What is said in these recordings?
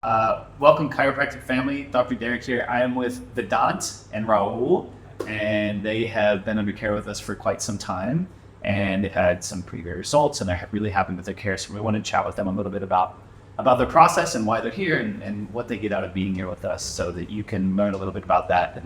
Welcome, chiropractic family. Dr. Derek here. I am with Vedant and Rahul, and they have been under care with us for quite some time, and they've had some pretty good results, and they're really happy with their care. So we want to chat with them a little bit about their process and why they're here, and what they get out of being here with us, so that you can learn a little bit about that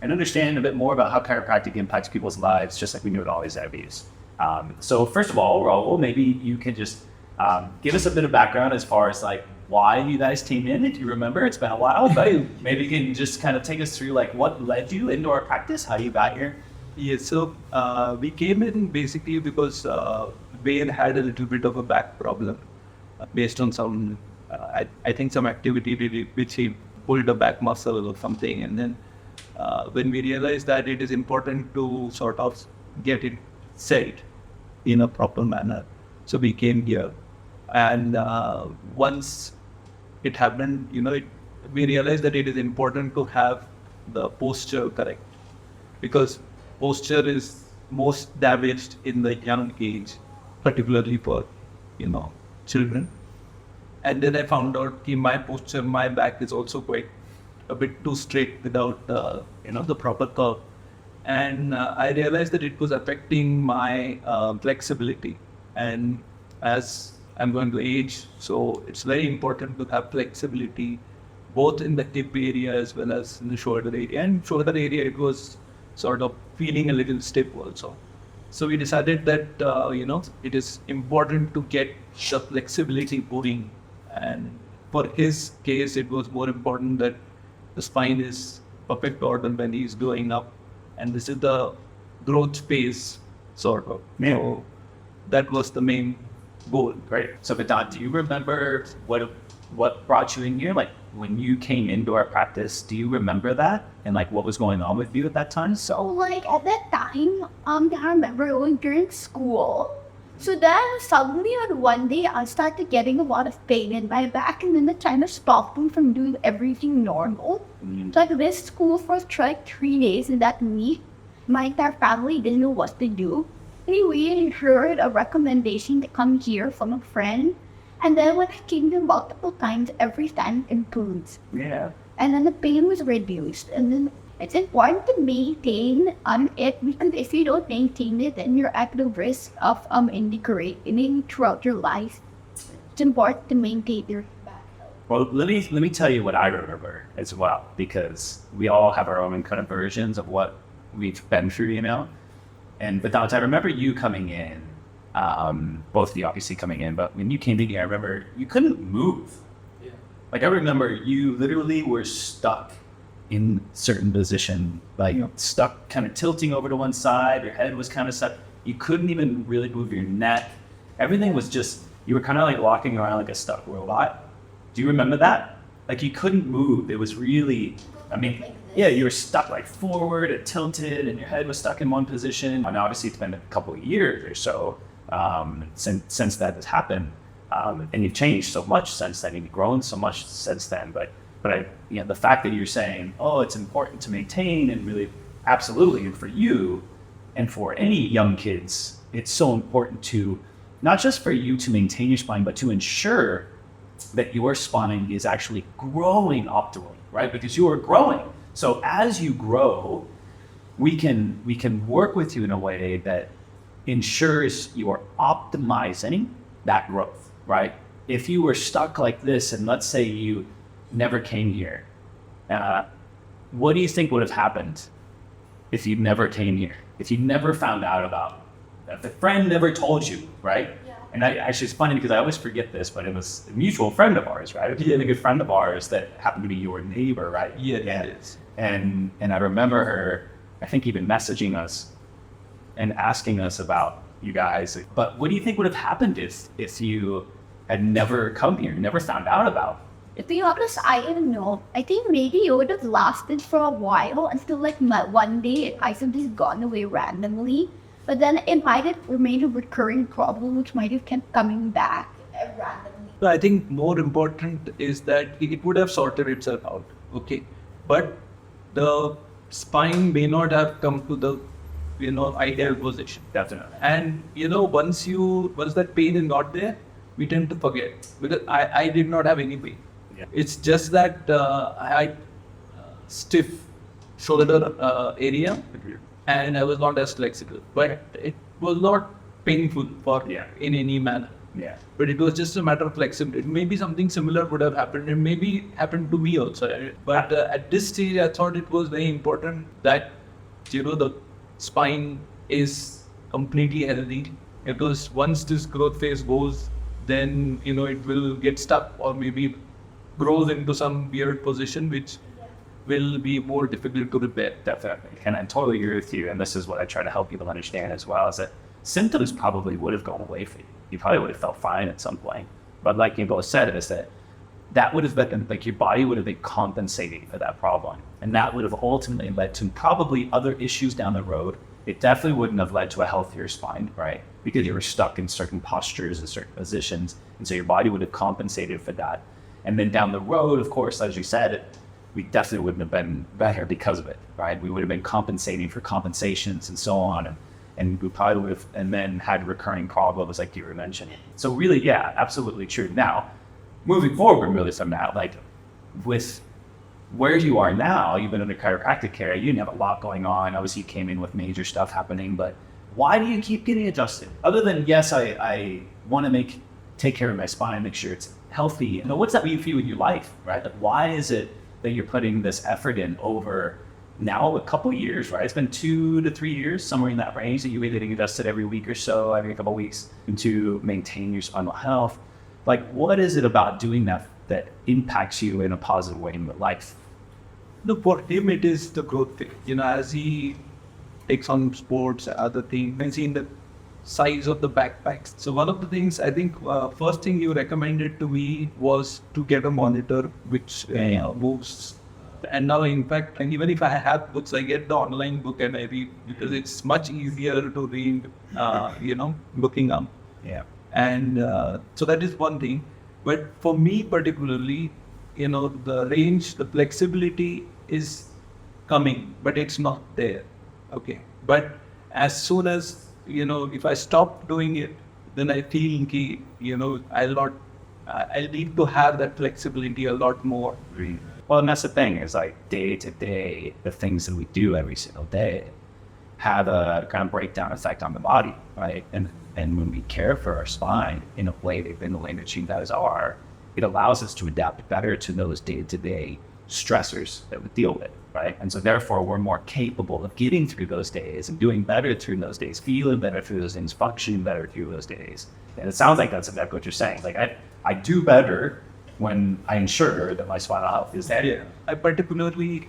and understand a bit more about how chiropractic impacts people's lives, just like we do with all these diabetes. So first of all, Rahul, maybe you can just give us a bit of background as far as like why you guys came in. If you remember, it's been a while, but maybe you can just kind of take us through like what led you into our practice, how you got here. Yes, so we came in basically because Wayne had a little bit of a back problem based on some, I think some activity which he pulled a back muscle or something. And then when we realized that it is important to sort of get it set in a proper manner, so we came here. And once it happened, we realized that it is important to have the posture correct, because posture is most damaged in the young age, particularly for, children. And then I found out that my posture, my back is also quite a bit too straight without, the proper curve. And I realized that it was affecting my flexibility. And as I'm going to age, so it's very important to have flexibility both in the hip area as well as in the shoulder area. And shoulder area, it was sort of feeling a little stiff also. So we decided that, it is important to get the flexibility going. And for his case, it was more important that the spine is perfect order when he's going up. And this is the growth phase, sort of. Yeah. So that was the main goal. Great. So Vedant, do you remember what brought you in here? Like when you came into our practice, do you remember that? And like what was going on with you at that time? So like at that time, I remember going during school. So then suddenly on one day I started getting a lot of pain in my back, and then it kind of stopped me from doing everything normal. So I missed school for like 3 days in that week. My entire family didn't know what to do. Anyway, I heard a recommendation to come here from a friend. And then when I came here multiple times, every time it improved. Yeah. And then the pain was reduced. And then it's important to maintain it, because if you don't maintain it, then you're at the risk of integrating throughout your life. It's important to maintain your back health. Well, let me tell you what I remember as well, because we all have our own kind of versions of what we've been through, And Vedant, I remember you coming in, both of you obviously coming in, but when you came in here, I remember you couldn't move. Yeah. Like I remember you literally were stuck in certain position, like stuck kind of tilting over to one side, your head was kind of stuck. You couldn't even really move your neck. Everything was just, you were kind of like walking around like a stuck robot. Do you remember that? Like you couldn't move. It was really, yeah, you were stuck like forward and tilted, and your head was stuck in one position. And obviously it's been a couple of years or so since that has happened. And you've changed so much since then, you've grown so much since then. But the fact that you're saying, oh, it's important to maintain, and really, absolutely, and for you and for any young kids, it's so important to, not just for you to maintain your spine, but to ensure that your spine is actually growing optimally, right? Because you are growing. So as you grow, we can work with you in a way that ensures you are optimizing that growth, right? If you were stuck like this, and let's say you never came here, what do you think would have happened if you never came here? If you never found out about it? If a friend never told you, right? Yeah. And actually it's funny because I always forget this, but it was a mutual friend of ours, right? A really good friend of ours that happened to be your neighbor, right? Yeah, it is. And I remember her, I think, even messaging us and asking us about you guys. But what do you think would have happened if you had never come here, never found out about? To be honest, I don't know. I think maybe it would have lasted for a while until like one day it might have just gone away randomly. But then it might have remained a recurring problem, which might have kept coming back randomly. So I think more important is that it would have sorted itself out, okay? But the spine may not have come to the, ideal position. Definitely. And, once that pain is not there, we tend to forget, because I did not have any pain. Yeah. It's just that I had stiff shoulder area, and I was not as flexible. But it was not painful for in any manner. Yeah. But it was just a matter of flexibility. Maybe something similar would have happened, and maybe happened to me also. But at this stage, I thought it was very important that the spine is completely healthy. Because once this growth phase goes, then it will get stuck or maybe grows into some weird position, which will be more difficult to repair. Definitely. And I totally agree with you. And this is what I try to help people understand as well, is that symptoms probably would have gone away for you. You probably would have felt fine at some point. But like you both said, is that would have been, like, your body would have been compensating for that problem. And that would have ultimately led to probably other issues down the road. It definitely wouldn't have led to a healthier spine, right? Because you were stuck in certain postures and certain positions. And so your body would have compensated for that. And then down the road, of course, as you said, we definitely wouldn't have been better because of it, right? We would have been compensating for compensations and so on. And we probably would have, and then had recurring problems like you were mentioning. So really, yeah, absolutely true. Now, moving forward really from that, like with where you are now, you've been under chiropractic care, you didn't have a lot going on. Obviously you came in with major stuff happening, but why do you keep getting adjusted? Other than, yes, I want to take care of my spine, make sure it's healthy. What's that mean for you in your life, right? Like, why is it that you're putting this effort in over now a couple of years, right? It's been 2 to 3 years, somewhere in that range, that you've been getting adjusted every week or so, every couple of weeks, to maintain your spinal health. Like, what is it about doing that impacts you in a positive way in your life? Look, for him, it is the growth thing. As he takes on sports, other things, and seeing the size of the backpacks. So one of the things, I think, first thing you recommended to me was to get a monitor which moves. And now, in fact, and even if I have books, I get the online book and I read, because it's much easier to read, looking up. Yeah. And so that is one thing. But for me particularly, the range, the flexibility is coming, but it's not there. Okay. But as soon as, if I stop doing it, then I feel, I'll need to have that flexibility a lot more. Well, and that's the thing, is like day to day, the things that we do every single day have a kind of breakdown effect on the body, right? And when we care for our spine in a way they've been willing to achieve that as are, it allows us to adapt better to those day-to-day stressors that we deal with, right? And so therefore we're more capable of getting through those days and doing better through those days, feeling better through those things, functioning better through those days. And it sounds like that's exactly what you're saying. Like I do better when I ensure that my spinal health is there. Yeah. I particularly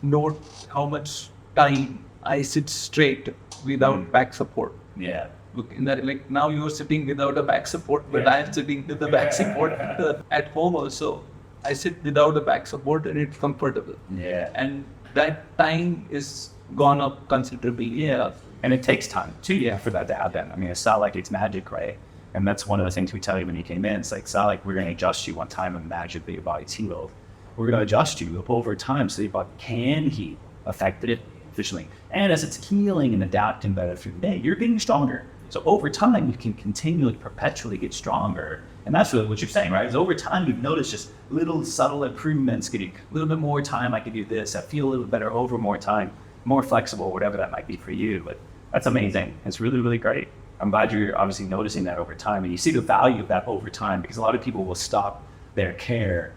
note how much time I sit straight without back support. Yeah. In that, like, now you're sitting without a back support, but I am sitting with the back support at home also. I sit without a back support and it's comfortable. Yeah. And that time is gone up considerably. Yeah. And it takes time too, for that to happen. I mean, it's not like it's magic, right? And that's one of the things we tell you when you came in. It's like, it's not like we're going to adjust you one time and magically your body's healed. We're going to adjust you over time so your body can heal effectively, efficiently. And as it's healing and adapting better through the day, you're getting stronger. So over time, you can continually, perpetually get stronger. And that's really what you're saying, right? Is over time, you've noticed just little subtle improvements, getting a little bit more time, I can do this. I feel a little better over more time, more flexible, whatever that might be for you. But that's amazing. It's really, really great. I'm glad you're obviously noticing that over time. And you see the value of that over time, because a lot of people will stop their care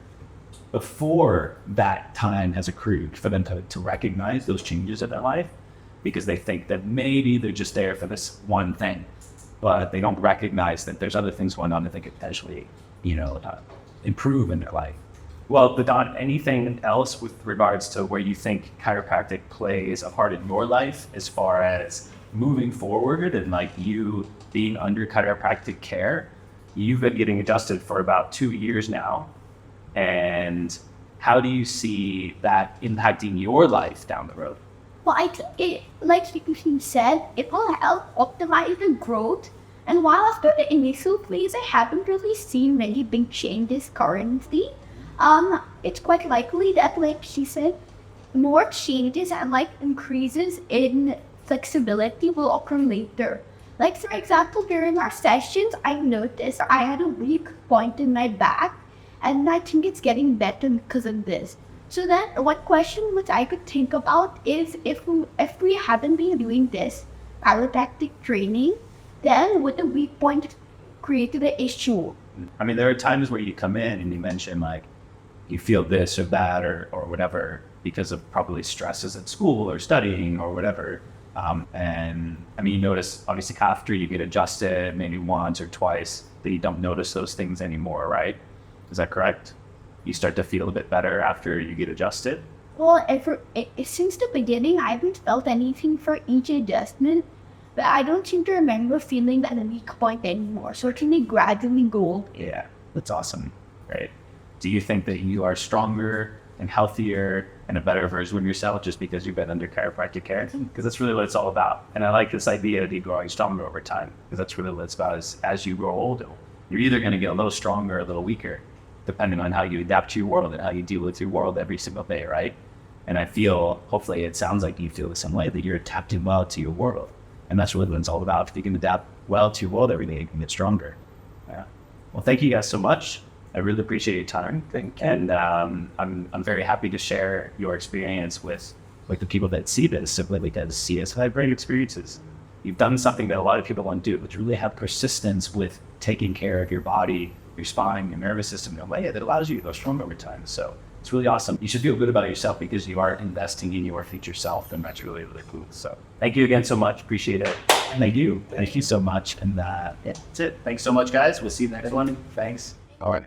before that time has accrued for them to recognize those changes in their life, because they think that maybe they're just there for this one thing, but they don't recognize that there's other things going on that they could potentially, improve in their life. Well, Vedant, anything else with regards to where you think chiropractic plays a part in your life as far as moving forward and like you being under chiropractic care? You've been getting adjusted for about 2 years now. And how do you see that impacting your life down the road? Well, I think it, like you said, it will help optimize the growth. And while after the initial phase, I haven't really seen many big changes currently. It's quite likely that, like she said, more changes and like increases in flexibility will occur later. Like, for example, during our sessions, I noticed I had a weak point in my back. And I think it's getting better because of this. So then one question which I could think about is if we haven't been doing this chiropractic training, then would the weak point create the issue? I mean, there are times where you come in and you mention like you feel this or that or whatever because of probably stresses at school or studying or whatever. And I mean, you notice obviously after you get adjusted maybe once or twice that you don't notice those things anymore, right? Is that correct? You start to feel a bit better after you get adjusted? Well, since the beginning, I haven't felt anything for each adjustment, but I don't seem to remember feeling that weak point anymore. Certainly gradually go. Yeah, that's awesome. Right. Do you think that you are stronger and healthier and a better version of yourself just because you've been under chiropractic care? Because that's really what it's all about. And I like this idea of you growing stronger over time, because that's really what it's about. Is as you grow older, you're either going to get a little stronger or a little weaker, depending on how you adapt to your world and how you deal with your world every single day, right? And I feel, hopefully it sounds like you feel the same way, that you're adapting well to your world. And that's really what it's all about. If you can adapt well to your world every day, you can get stronger. Yeah. Well, thank you guys so much. I really appreciate your time. Thank you. And I'm very happy to share your experience with like the people that see this, simply because CS have had great experiences. You've done something that a lot of people want to do, which really have persistence with taking care of your body, your spine, your nervous system in a way that allows you to go strong over time. So it's really awesome. You should feel good about yourself because you are investing in your future self, and that's really, really cool. So thank you again so much. Appreciate it. Thank you. Thank you so much. And that's it. Thanks so much, guys. We'll see you next one. Thanks. All right.